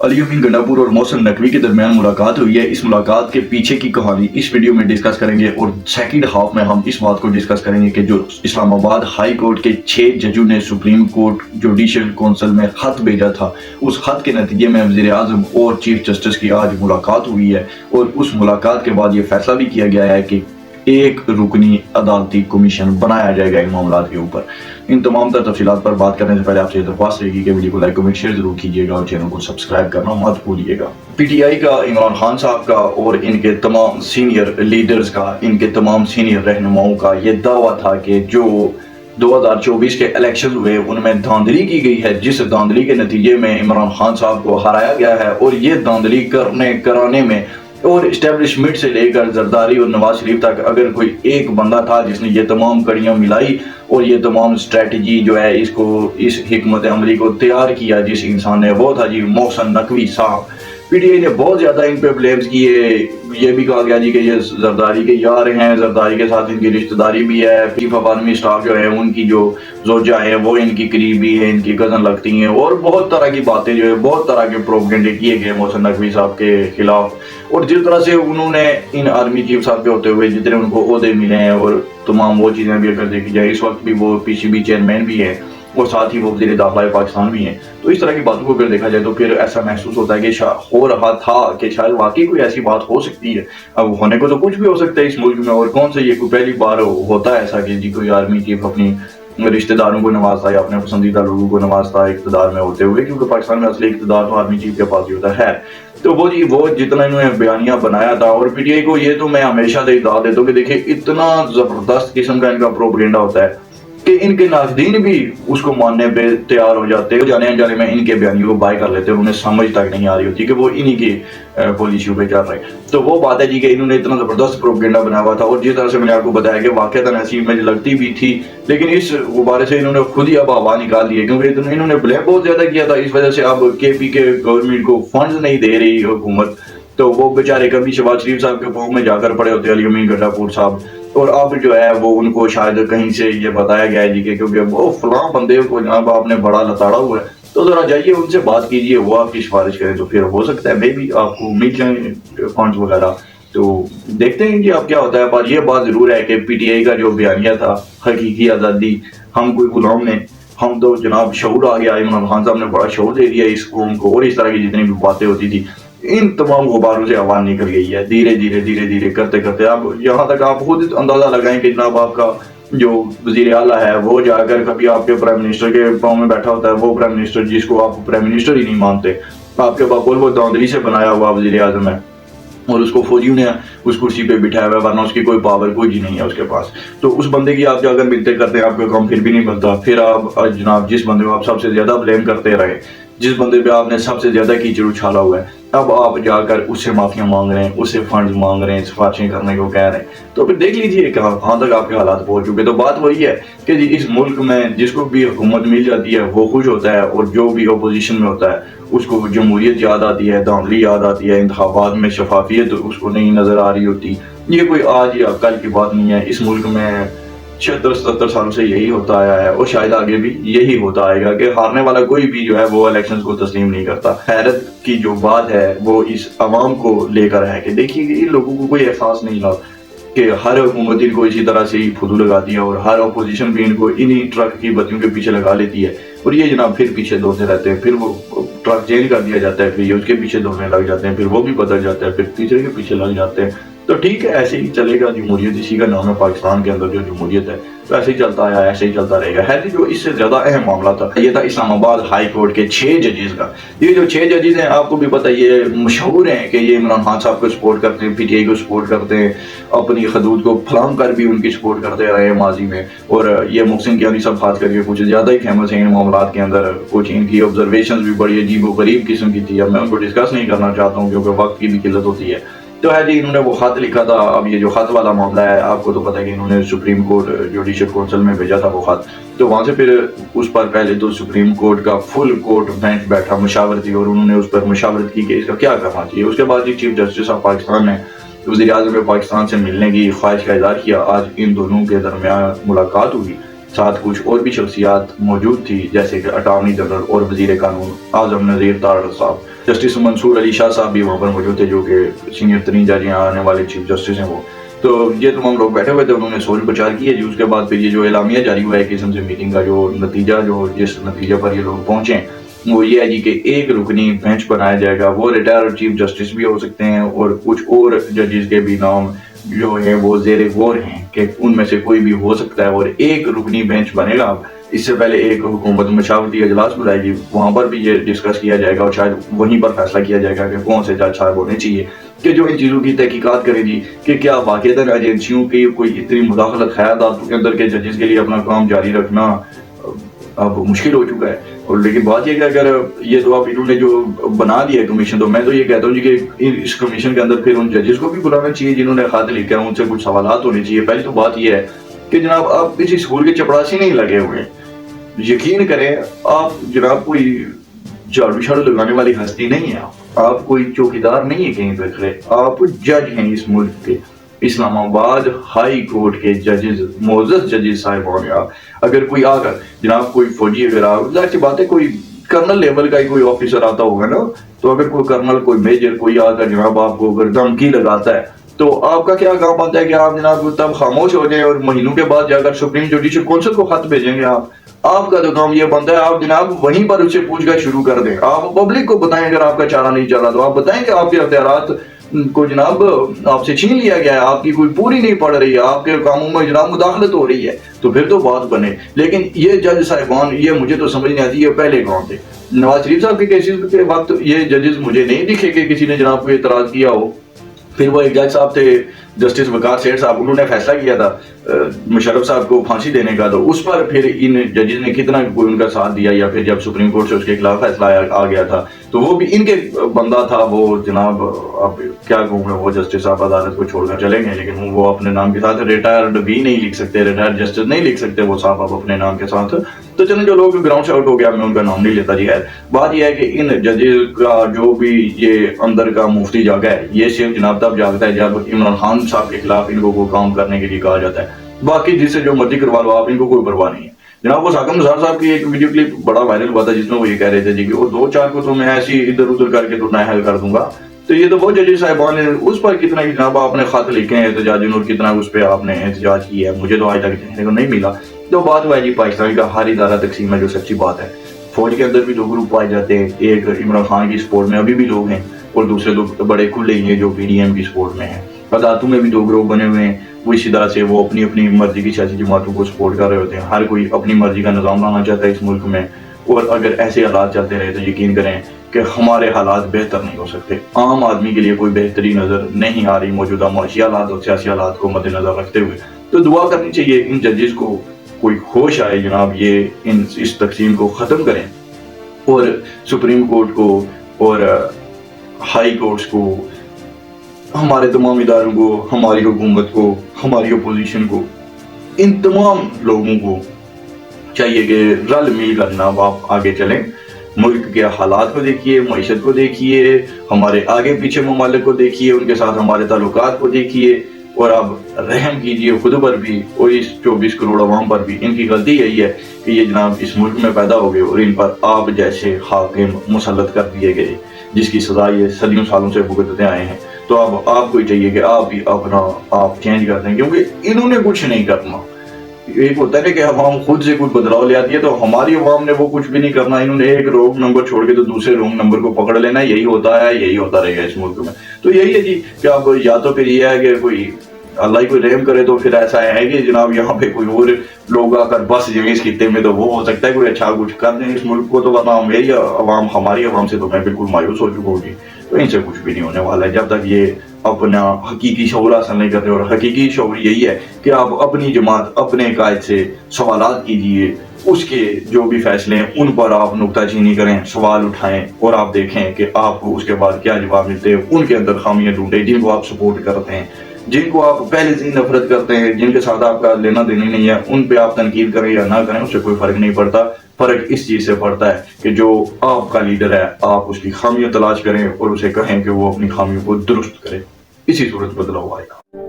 علی امین گنڈاپور اور محسن نقوی کے درمیان ملاقات ہوئی ہے۔ اس ملاقات کے پیچھے کی کہانی اس ویڈیو میں ڈسکس کریں گے، اور سیکنڈ ہاف میں ہم اس بات کو ڈسکس کریں گے کہ جو اسلام آباد ہائی کورٹ کے 6 ججوں نے سپریم کورٹ جوڈیشل کونسل میں خط بھیجا تھا، اس خط کے نتیجے میں وزیر اعظم اور چیف جسٹس کی آج ملاقات ہوئی ہے، اور اس ملاقات کے بعد یہ فیصلہ بھی کیا گیا ہے کہ ایک رکنی عدالتی کمیشن بنایا جائے گا ان معاملات کے اوپر۔ ان تمام تر تفصیلات پر بات کرنے سے پہلے آپ سے درخواست رہے گی کہ ویڈیو کو لائک کمنٹ شیئر ضرور کیجیے گا اور چینل کو سبسکرائب کرنا مت بھولیے گا۔ پی ٹی آئی کا عمران خان صاحب کا اور ان کے تمام سینئر لیڈرز کا، ان کے تمام سینئر رہنماؤں کا یہ دعویٰ تھا کہ جو 2024 کے الیکشن ہوئے ان میں دھاندلی کی گئی ہے، جس دھاندلی کے نتیجے میں عمران خان صاحب کو ہرایا گیا ہے، اور یہ دھاندلی کرانے میں اور اسٹیبلشمنٹ سے لے کر زرداری اور نواز شریف تک اگر کوئی ایک بندہ تھا جس نے یہ تمام کڑیاں ملائی اور یہ تمام اسٹریٹجی جو ہے اس حکمت عملی کو تیار کیا جس انسان نے، وہ تھا جی محسن نقوی صاحب۔ پی ٹی آئی نے بہت زیادہ ان پہ بلیمز کیے، یہ بھی کہا گیا جی کہ یہ زرداری کے یار ہیں، زرداری کے ساتھ ان کی رشتہ داری بھی ہے، چیف آف آرمی اسٹاف جو ہے ان کی جو زوجہ ہیں وہ ان کی قریبی ہیں، ان کی کزن لگتی ہیں، اور بہت طرح کی باتیں جو ہے، بہت طرح کے پروپیگنڈے کیے گئے محسن نقوی صاحب کے خلاف۔ اور جس طرح سے انہوں نے ان آرمی چیف صاحب کے ہوتے ہوئے جتنے ان کو عہدے ملے ہیں اور تمام وہ چیزیں بھی اگر دیکھی جائے، اس وقت بھی وہ پی سی بی چیئرمین بھی ہیں اور ساتھ ہی وہ وزیر داخلہ پاکستان بھی ہیں، تو اس طرح کی باتوں کو اگر دیکھا جائے تو پھر ایسا محسوس ہوتا ہے کہ ہو رہا تھا کہ شاید واقعی کوئی ایسی بات ہو سکتی ہے۔ اب ہونے کو تو کچھ بھی ہو سکتا ہے اس ملک میں، اور کون سے یہ کوئی پہلی بار ہوتا ہے ایسا کہ جی کوئی آرمی چیف اپنی رشتہ داروں کو نوازتا ہے یا اپنے پسندیدہ لوگوں کو نوازتا ہے اقتدار میں ہوتے ہوئے، کیونکہ پاکستان میں اصلی اقتدار تو آرمی چیف کے پاس ہی ہوتا ہے۔ تو وہ جتنا انہوں نے بیانیہ بنایا تھا، اور پی ٹی آئی کو یہ تو میں ہمیشہ سے اطلاع دیتا ہوں کہ دیکھیں اتنا زبردست قسم کا ان کا پروپیگنڈا ہوتا ہے کہ ان کے ناظرین بھی اس کو ماننے پہ تیار ہو جاتے ہیں، جانے انجانے میں ان کے بیانیوں کو بائی کر لیتے ہیں، انہیں سمجھ تک نہیں آ رہی ہوتی کہ وہ انہی کی پالیسیوں پہ چل رہے ہیں۔ تو وہ بات ہے جی کہ انہوں نے اتنا زبردست پروپیگنڈا بنا ہوا تھا، اور جس طرح سے میں نے آپ کو بتایا کہ واقعتاً ایسی امیج لگتی بھی تھی، لیکن اس غبارے سے انہوں نے خود ہی اب ہوا نکال دی ہے، کیونکہ انہوں نے بلیم بہت زیادہ کیا تھا، اس وجہ سے اب کے پی کے گورنمنٹ کو فنڈز نہیں دے رہی حکومت، تو وہ بیچارے کبھی شہباز شریف صاحب کے پاؤں میں جا کر پڑے ہوتے علی امین گنڈاپور صاحب، اور اب جو ہے وہ ان کو شاید کہیں سے یہ بتایا گیا ہے جی کہ کیونکہ وہ فلاں بندے کو جناب آپ نے بڑا لتاڑا ہوا ہے، تو ذرا جائیے ان سے بات کیجیے، وہ آپ کی سفارش کریں، تو پھر ہو سکتا ہے میں بھی آپ کو مل جائیں فنڈز وغیرہ۔ تو دیکھتے ہیں جی اب کیا ہوتا ہے، پر یہ بات ضرور ہے کہ پی ٹی آئی کا جو بیانیہ تھا حقیقی آزادی، ہم کوئی غلام نے، ہم تو جناب شعور آ گیا، عمران خان صاحب نے بڑا شعور دے دیا اس قوم کو، اور اس طرح کی جتنی بھی باتیں ہوتی تھی ان تمام غباروں سے آواز نکل گئی ہے، دھیرے دھیرے کرتے کرتے اب یہاں تک آپ خود اندازہ لگائیں کہ جناب آپ کا جو وزیر اعلیٰ ہے وہ جا کر کبھی آپ کے پرائم منسٹر کے پاؤں میں بیٹھا ہوتا ہے، وہ پرائم منسٹر جس کو آپ پرائم منسٹر ہی نہیں مانتے، آپ کے بقول وہ دھاندلی سے بنایا ہوا وزیر اعظم ہے، اور اس کو فوجیوں نے اس کرسی پہ بٹھایا ہوا ہے، ورنہ اس کی کوئی پاور کوئی نہیں ہے اس کے پاس۔ تو اس بندے کی آپ جا کر ملتے کرتے ہیں، آپ کا کام پھر بھی نہیں بنتا، پھر آپ جناب جس بندے کو آپ سب سے زیادہ بلیم کرتے رہے، جس بندے پہ آپ نے سب سے زیادہ کیچڑ اچھالا ہوا ہے، اب آپ جا کر اس سے معافیاں مانگ رہے ہیں، اس سے فنڈز مانگ رہے ہیں، سفارشیں کرنے کو کہہ رہے ہیں، تو پھر دیکھ لیجیے کہاں تک آپ کے حالات پہنچ چکے۔ تو بات وہی ہے کہ جی اس ملک میں جس کو بھی حکومت مل جاتی ہے وہ خوش ہوتا ہے، اور جو بھی اپوزیشن میں ہوتا ہے اس کو جمہوریت یاد آتی ہے، دھاندلی یاد آتی ہے، انتخابات میں شفافیت اس کو نہیں نظر آ رہی ہوتی۔ یہ کوئی آج یا کل کی بات نہیں ہے، اس ملک میں 76-77 سالوں سے یہی ہوتا آیا ہے، اور شاید آگے بھی یہی ہوتا آئے گا کہ ہارنے والا کوئی بھی جو ہے وہ الیکشنز کو تسلیم نہیں کرتا۔ حیرت کی جو بات ہے وہ اس عوام کو لے کر ہے کہ دیکھیے کہ ان لوگوں کو کوئی احساس نہیں رہا کہ ہر حکومت ان کو اسی طرح سے ہی پھدو لگاتی ہے، اور ہر اپوزیشن بھی ان کو انہی ٹرک کی بتیوں کے پیچھے لگا لیتی ہے، اور یہ جناب پھر پیچھے دوڑتے رہتے ہیں، پھر وہ ٹرک چینج کر دیا جاتا ہے، پھر یہ اس کے پیچھے دوڑنے لگ جاتے ہیں، پھر وہ بھی بدل جاتا ہے، پھر تیسرے کے پیچھے لگ جاتے ہیں۔ تو ٹھیک ہے، ایسے ہی چلے گا، جمہوریت اسی کا نام ہے، پاکستان کے اندر جو جمہوریت ہے تو ایسے ہی چلتا آیا ہے، ایسے ہی چلتا رہے گا۔ ہے جو اس سے زیادہ اہم معاملہ تھا یہ تھا اسلام آباد ہائی کورٹ کے 6 ججز کا۔ یہ جو 6 ججز ہیں آپ کو بھی پتہ، یہ مشہور ہیں کہ یہ عمران خان صاحب کو سپورٹ کرتے ہیں، پی ٹی آئی کو سپورٹ کرتے ہیں، اپنی حدود کو پھلانگ کر بھی ان کی سپورٹ کرتے رہے ہیں ماضی میں، اور یہ محسن کیانی صاحب خاص کر کے کچھ زیادہ ہی فیمس ہیں ان معاملات کے اندر، کچھ ان کی آبزرویشنز بھی بڑی عجیب و غریب قسم کی تھی، اب میں ان کو ڈسکس نہیں کرنا چاہتا ہوں کیونکہ وقت کی بھی قلت ہوتی ہے۔ تو ہے جی انہوں نے وہ خط لکھا تھا، اب یہ جو خط والا معاملہ ہے آپ کو تو پتہ ہے کہ انہوں نے سپریم کورٹ جوڈیشل کونسل میں بھیجا تھا وہ خط، تو وہاں سے پھر اس پر پہلے تو سپریم کورٹ کا فل کورٹ بینچ بیٹھا مشاورتی، اور انہوں نے اس پر مشاورت کی کہ اس کا کیا کرنا چاہیے۔ اس کے بعد جی چیف جسٹس آف پاکستان نے وزیر اعظم پاکستان سے ملنے کی خواہش کا اظہار کیا۔ آج ان دونوں کے درمیان ملاقات ہوئی، ساتھ کچھ اور بھی شخصیات موجود تھی جیسے کہ اٹارنی جنرل اور وزیر قانون اعظم نذیر تارڑ صاحب۔ جسٹس منصور علی شاہ صاحب بھی وہاں پر موجود تھے جو کہ سینئر ترین جج یہاں آنے والے چیف جسٹس ہیں وہ. تو یہ تمام لوگ بیٹھے ہوئے تھے, انہوں نے سوچ پرچار کی ہے جی. اس کے بعد پھر یہ جو اعلامیہ جاری ہوا ہے قسم سے میٹنگ کا جو نتیجہ جس نتیجے پر یہ لوگ پہنچے وہ یہ ہے جی کہ ایک رکنی بینچ بنایا جائے گا. وہ ریٹائرڈ چیف جسٹس بھی ہو سکتے ہیں اور کچھ اور ججز کے بھی نام جو ہیں وہ زیر غور ہیں کہ ان میں سے کوئی بھی ہو سکتا ہے, اور ایک رکنی بینچ بنے گا. اس سے پہلے ایک حکومت مشاورتی اجلاس بلائے گی, وہاں پر بھی یہ ڈسکس کیا جائے گا اور شاید وہیں پر فیصلہ کیا جائے گا کہ کون سے جج صاحب ہونے چاہیے کہ جو ان چیزوں کی تحقیقات کرے جی کہ کیا باقاعدہ ایجنسیوں کی کوئی اتنی مداخلت خیالات کے اندر کے ججز کے لیے اپنا کام جاری رکھنا اب مشکل ہو چکا ہے. اور لیکن بات یہ کہ اگر یہ تو آپ انہوں نے جو بنا دیا ہے کمیشن, تو میں تو یہ کہتا ہوں جی کہ اس کمیشن کے اندر پھر ان ججز کو بھی بلانا چاہیے جنہوں نے خط لکھا ہے, ان سے کچھ سوالات ہونے چاہیے. پہلی تو بات یہ ہے کہ جناب آپ کسی اسکول کے چپڑاسی نہیں لگے ہوئے, یقین کریں آپ جناب کوئی جھاڑو شاڑو لگانے والی ہستی نہیں ہے, آپ کوئی چوکیدار نہیں ہے کہیں پہ کھڑے, آپ جج ہیں اس ملک کے. اسلام آباد ہائی کورٹ کے ججز, معزز ججز صاحبان. اگر کوئی آ کر جناب کوئی فوجی اگر ظاہر سی بات ہے کوئی کرنل لیول کا ہی کوئی آفیسر آتا ہوگا نا, تو اگر کوئی کرنل کوئی میجر کوئی آ کر جناب آپ کو اگر دھمکی لگاتا ہے تو آپ کا کیا کام آتا ہے کہ آپ جناب تب خاموش ہو جائیں اور مہینوں کے بعد جا کر سپریم جوڈیشل کونسل کو خط بھیجیں گے. آپ کا تو کام یہ بنتا ہے آپ جناب وہیں پر اسے پوچھ گچھ شروع کر دیں. آپ پبلک کو بتائیں اگر آپ کا چارہ نہیں چلا تو آپ بتائیں کہ آپ کے اختیارات کو جناب آپ سے چھین لیا گیا ہے, آپ کی کوئی پوری نہیں پڑ رہی ہے, آپ کے کاموں میں جناب مداخلت ہو رہی ہے, تو پھر تو بات بنے. لیکن یہ جج صاحبان یہ مجھے تو سمجھ نہیں آتی یہ پہلے کون تھے. نواز شریف صاحب کے کیسز کے وقت یہ ججز مجھے نہیں دکھے کہ کسی نے جناب کو اعتراض کیا ہو. پھر وہ ایک جج صاحب تھے جسٹس وقار سیٹھ صاحب, انہوں نے فیصلہ کیا تھا مشرف صاحب کو پھانسی دینے کا, تو اس پر پھر ان ججز نے کتنا کوئی ان کا ساتھ دیا, یا پھر جب سپریم کورٹ سے اس کے خلاف فیصلہ آ گیا تھا تو وہ بھی ان کے بندہ تھا. وہ جناب اب کیا کہوں میں, وہ جسٹس صاحب عدالت کو چھوڑ کر چلیں گے, لیکن وہ اپنے نام کے ساتھ ریٹائرڈ بھی نہیں لکھ سکتے, ریٹائرڈ جسٹس نہیں لکھ سکتے وہ صاحب اب اپنے نام کے ساتھ. تو چلیں جو لوگ گراؤنڈ سے آؤٹ ہو گیا میں ان کا نام نہیں لیتا جی. ہے بات یہ ہے کہ ان ججز کا جو بھی یہ اندر کا مفتی جاگا ہے یہ صرف جناب تب جاگتا ہے جب عمران خان صاحب کے خلاف ان کو کام کرنے کے لیے کہا جاتا ہے. باقی جس سے جو مرضی کروا لو آپ, ان کو کوئی پرواہ نہیں ہے. جناب وہ ساکم نثار صاحب کی ایک ویڈیو کلپ بڑا وائرل ہوا تھا جس میں وہ یہ کہہ رہے تھے جی کہ وہ 2-4 کو تو میں ایسی ادھر ادھر کر کے تو نااہل کر دوں گا. تو یہ تو وہ ججز صاحبان نے اس پر کتنا جناب آپ نے خط لکھے ہیں احتجاجی اور کتنا اس پہ آپ نے احتجاج کیا ہے, مجھے تو آج تک دیکھنے کو نہیں ملا. تو بات ہوا ہے جی پاکستان کا ہر ادارہ تقسیم ہے جو سچی بات ہے. فوج کے اندر بھی 2 گروپ پائے جاتے ہیں, ایک عمران خان کی سپورٹ میں ابھی بھی لوگ ہیں اور دوسرے 2 بڑے کھلے ہیں جو پی ڈی ایم کی سپورٹ میں ہیں. عدالتوں میں بھی 2 گروپ بنے ہوئے ہیں, وہ اسی طرح سے وہ اپنی اپنی مرضی کی سیاسی جماعتوں کو سپورٹ کر رہے ہوتے ہیں. ہر کوئی اپنی مرضی کا نظام لانا چاہتا ہے اس ملک میں, اور اگر ایسے حالات چلتے رہے تو یقین کریں کہ ہمارے حالات بہتر نہیں ہو سکتے. عام آدمی کے لیے کوئی بہتری نظر نہیں آ رہی موجودہ معاشی حالات اور سیاسی حالات کو مد نظر رکھتے ہوئے. تو دعا کرنی چاہیے ان ججز کو کوئی ہوش آئے جناب, یہ اس تقسیم کو ختم کریں اور سپریم کورٹ کو اور ہائی کورٹس کو, ہمارے تمام اداروں کو, ہماری حکومت کو, ہماری اپوزیشن کو, ان تمام لوگوں کو چاہیے کہ رل مل کر جناب آپ آگے چلیں. ملک کے حالات کو دیکھیے, معیشت کو دیکھیے, ہمارے آگے پیچھے ممالک کو دیکھیے, ان کے ساتھ ہمارے تعلقات کو دیکھیے, اور اب رحم کیجیے خود پر بھی اور اس 24 کروڑ عوام پر بھی. ان کی غلطی یہی ہے کہ یہ جناب اس ملک میں پیدا ہو گئے اور ان پر آپ جیسے حاکم مسلط کر دیے گئے جس کی سزا یہ صدیوں سالوں سے بھگتتے آئے ہیں. تو اب آپ کو ہی چاہیے کہ آپ بھی اپنا آپ چینج کر دیں, کیونکہ انہوں نے کچھ نہیں کرنا. ایک ہوتا ہے کہ عوام خود سے کچھ بدلاؤ لے آتی ہے, تو ہماری عوام نے وہ کچھ بھی نہیں کرنا. انہوں نے ایک رونگ نمبر چھوڑ کے تو دوسرے رونگ نمبر کو پکڑ لینا, یہی ہوتا ہے, یہی ہوتا رہے گا اس ملک میں. تو یہی ہے جی کہ اب یا تو پھر یہ ہے کہ کوئی اللہ ہی کوئی رحم کرے, تو پھر ایسا ہے کہ جناب یہاں پہ کوئی اور لوگ آ کر بس جائیں اس خطے میں, تو وہ ہو سکتا ہے کوئی اچھا کچھ کر دیں اس ملک کو. تو ورنہ میری عوام, ہماری عوام سے تو میں بالکل مایوس ہو چکا ہوں جی. تو ان سے کچھ بھی نہیں ہونے والا ہے جب تک یہ اپنا حقیقی شعور حاصل نہیں کرتے. اور حقیقی شعور یہی ہے کہ آپ اپنی جماعت, اپنے قائد سے سوالات کیجئے, اس کے جو بھی فیصلے ہیں ان پر آپ نکتہ چینی کریں, سوال اٹھائیں, اور آپ دیکھیں کہ آپ کو اس کے بعد کیا جواب ملتے ہیں. ان کے اندر خامیاں ڈھونڈیں جن کو آپ سپورٹ کرتے ہیں, جن کو آپ پہلے سے ہی نفرت کرتے ہیں, جن کے ساتھ آپ کا لینا دینا نہیں ہے, ان پہ آپ تنقید کریں یا نہ کریں, اس سے کوئی فرق نہیں پڑتا. فرق اس چیز سے پڑتا ہے کہ جو آپ کا لیڈر ہے آپ اس کی خامیاں تلاش کریں اور اسے کہیں کہ وہ اپنی خامیوں کو درست کرے. اسی صورت بدلاؤ آئے گا.